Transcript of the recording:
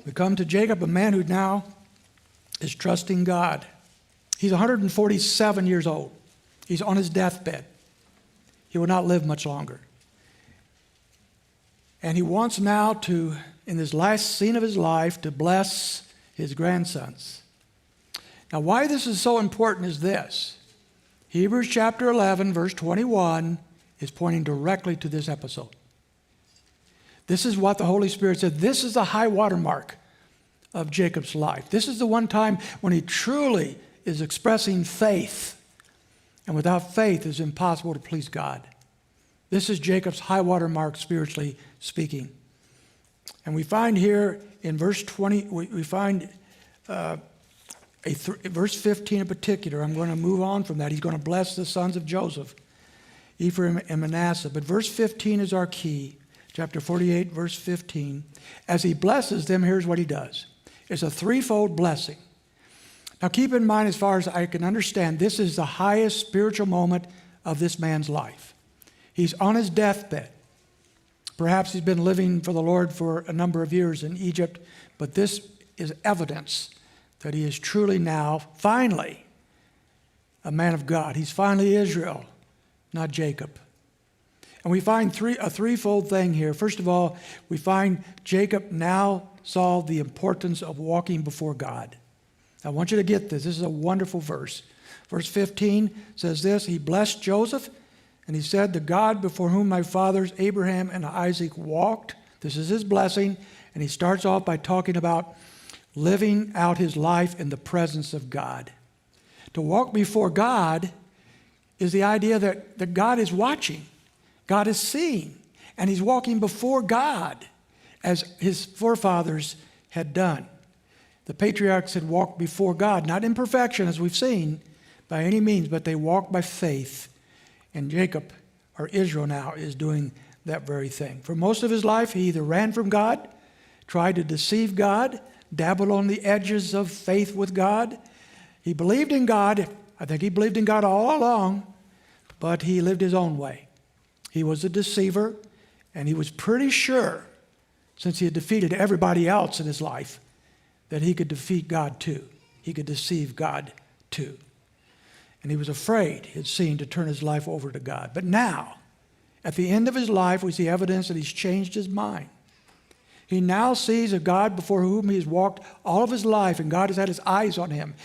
We come to Jacob, a man who now is trusting God. He's 147 years old. He's on his deathbed. He will not live much longer. And he wants now to, in this last scene of his life, to bless his grandsons. Now, why this is so important is this. Hebrews chapter 11, verse 21 is pointing directly to this episode. This is what the Holy Spirit said. This is the high watermark of Jacob's life. This is the one time when he truly is expressing faith. And without faith, it's impossible to please God. This is Jacob's high watermark, spiritually speaking. And we find here in verse 20, we find verse 15 in particular. I'm going to move on from that. He's going to bless the sons of Joseph, Ephraim and Manasseh. But verse 15 is our key. Chapter 48, verse 15. As he blesses them, here's what he does. It's a threefold blessing. Now keep in mind, as far as I can understand, this is the highest spiritual moment of this man's life. He's on his deathbed. Perhaps he's been living for the Lord for a number of years in Egypt, but this is evidence that he is truly now, finally, a man of God. He's finally Israel, not Jacob. And we find a threefold thing here. First of all, we find Jacob now saw the importance of walking before God. I want you to get this. This is a wonderful verse. Verse 15 says this, he blessed Joseph, and he said, the God before whom my fathers Abraham and Isaac walked, this is his blessing, and he starts off by talking about living out his life in the presence of God. To walk before God is the idea that God is watching. God is seeing, and he's walking before God as his forefathers had done. The patriarchs had walked before God, not in perfection as we've seen by any means, but they walked by faith. And Jacob, or Israel now, is doing that very thing. For most of his life, he either ran from God, tried to deceive God, dabbled on the edges of faith with God. He believed in God. I think he believed in God all along, but he lived his own way. He was a deceiver, and he was pretty sure, since he had defeated everybody else in his life, that he could defeat God too. He could deceive God too. And he was afraid, it seemed, to turn his life over to God. But now, at the end of his life, we see evidence that he's changed his mind. He now sees a God before whom he has walked all of his life, and God has had his eyes on him.